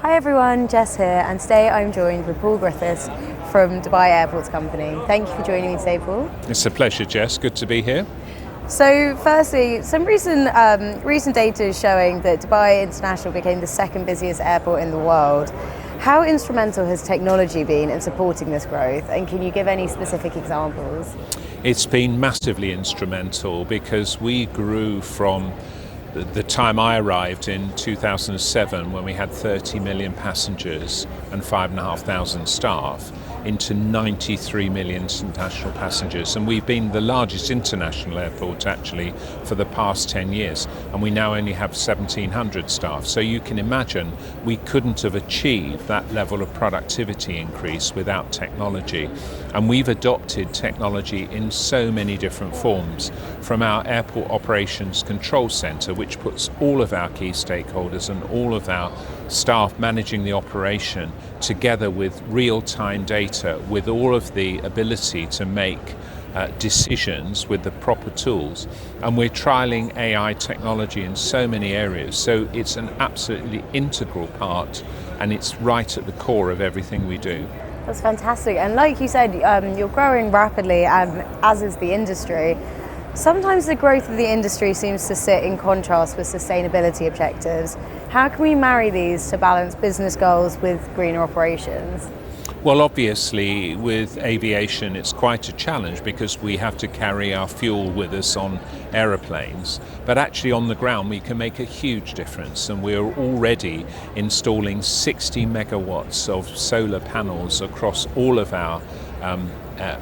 Hi everyone, Jess here, and today I'm joined with Paul Griffiths from Dubai Airports Company. Thank you for joining me today, Paul. It's a pleasure, Jess. Good to be here. So firstly, some recent data is showing that Dubai International became the second busiest airport in the world. How instrumental has technology been in supporting this growth, and can you give any specific examples? It's been massively instrumental because we grew from the time I arrived in 2007, when we had 30 million passengers and 5,500 staff, into 93 million international passengers. And we've been the largest international airport actually for the past 10 years. And we now only have 1,700 staff. So you can imagine we couldn't have achieved that level of productivity increase without technology. And we've adopted technology in so many different forms, from our airport operations control center, which puts all of our key stakeholders and all of our staff managing the operation together with real-time data, with all of the ability to make decisions with the proper tools. And we're trialing AI technology in so many areas. So it's an absolutely integral part, and it's right at the core of everything we do. That's fantastic. And like you said, you're growing rapidly, and as is the industry. Sometimes the growth of the industry seems to sit in contrast with sustainability objectives. How can we marry these to balance business goals with greener operations? Well, obviously, with aviation, it's quite a challenge because we have to carry our fuel with us on aeroplanes. But actually on the ground, we can make a huge difference. And we're already installing 60 megawatts of solar panels across all of our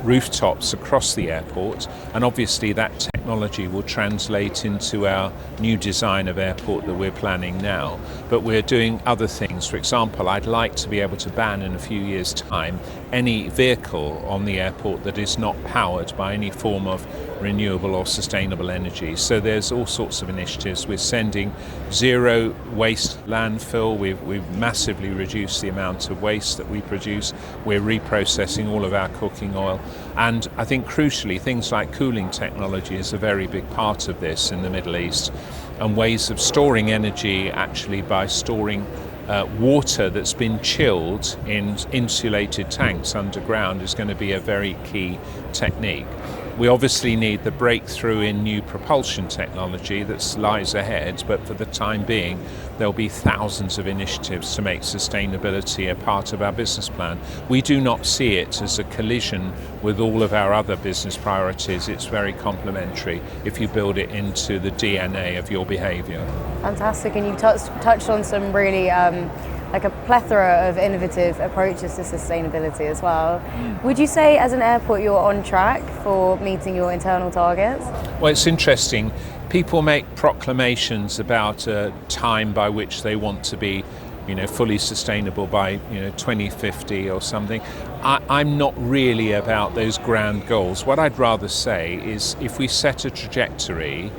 rooftops across the airport, and obviously that technology will translate into our new design of airport that we're planning now. But we're doing other things. For example, I'd like to be able to ban in a few years' time any vehicle on the airport that is not powered by any form of renewable or sustainable energy. So there's all sorts of initiatives. We're sending zero waste landfill. We've massively reduced the amount of waste that we produce. We're reprocessing all of our cooking oil. And I think crucially, things like cooling technology is a very big part of this in the Middle East, and ways of storing energy actually by storing water that's been chilled in insulated tanks underground is going to be a very key technique. We obviously need the breakthrough in new propulsion technology that lies ahead, but for the time being, there'll be thousands of initiatives to make sustainability a part of our business plan. We do not see it as a collision with all of our other business priorities. It's very complementary if you build it into the DNA of your behavior. Fantastic, and you touched on some really like a plethora of innovative approaches to sustainability as well. Would you say as an airport you're on track for meeting your internal targets? Well, it's interesting. People make proclamations about a time by which they want to be fully sustainable by 2050 or something. I'm not really about those grand goals. What I'd rather say is, if we set a trajectory,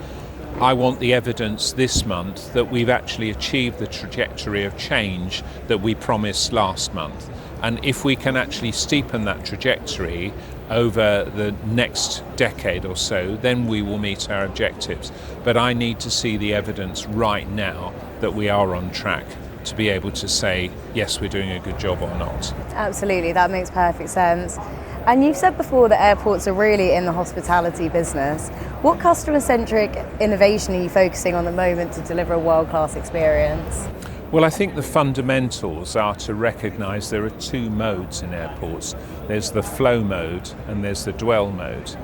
I want the evidence this month that we've actually achieved the trajectory of change that we promised last month. And if we can actually steepen that trajectory over the next decade or so, then we will meet our objectives. But I need to see the evidence right now that we are on track to be able to say, yes, we're doing a good job or not. Absolutely, that makes perfect sense. And you've said before that airports are really in the hospitality business. What customer-centric innovation are you focusing on at the moment to deliver a world-class experience? Well, I think the fundamentals are to recognise there are two modes in airports. There's the flow mode and there's the dwell mode.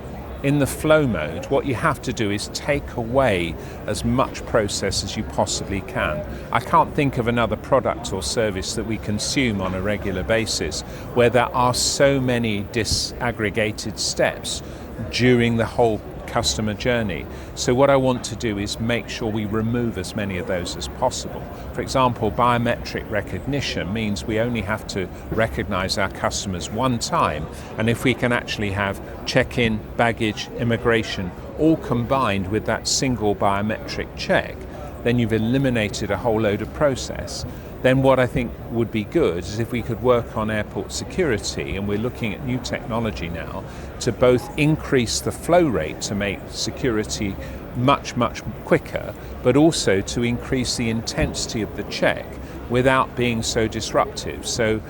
In the flow mode, what you have to do is take away as much process as you possibly can. I can't think of another product or service that we consume on a regular basis where there are so many disaggregated steps during the whole customer journey. So what I want to do is make sure we remove as many of those as possible. For example, biometric recognition means we only have to recognize our customers one time, and if we can actually have check-in, baggage, immigration all combined with that single biometric check, then you've eliminated a whole load of process. Then what I think would be good is if we could work on airport security, and we're looking at new technology now to both increase the flow rate to make security much quicker, but also to increase the intensity of the check without being so disruptive. So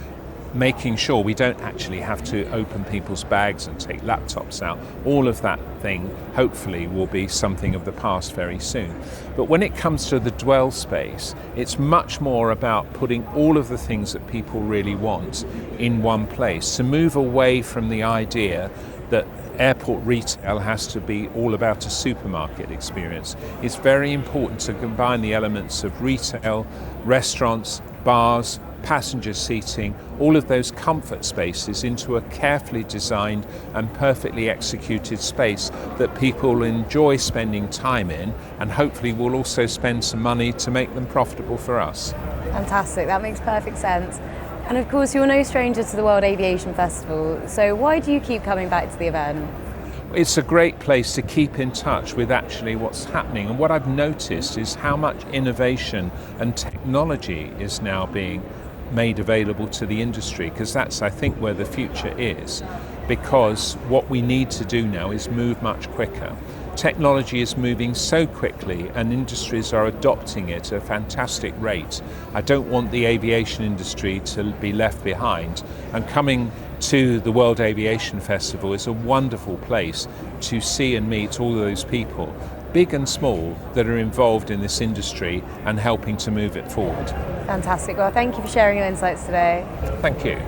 making sure we don't actually have to open people's bags and take laptops out. All of that thing hopefully will be something of the past very soon. But when it comes to the dwell space, it's much more about putting all of the things that people really want in one place, to move away from the idea that airport retail has to be all about a supermarket experience. It's very important to combine the elements of retail, restaurants, bars, passenger seating, all of those comfort spaces into a carefully designed and perfectly executed space that people will enjoy spending time in, and hopefully will also spend some money to make them profitable for us. Fantastic, that makes perfect sense. And of course, you're no stranger to the World Aviation Festival, so why do you keep coming back to the event? It's a great place to keep in touch with actually what's happening, and what I've noticed is how much innovation and technology is now being made available to the industry, because that's, I think, where the future is, because what we need to do now is move much quicker. Technology is moving so quickly and industries are adopting it at a fantastic rate. I don't want the aviation industry to be left behind, and coming to the World Aviation Festival is a wonderful place to see and meet all those people, big and small, that are involved in this industry and helping to move it forward. Fantastic. Well, thank you for sharing your insights today. Thank you.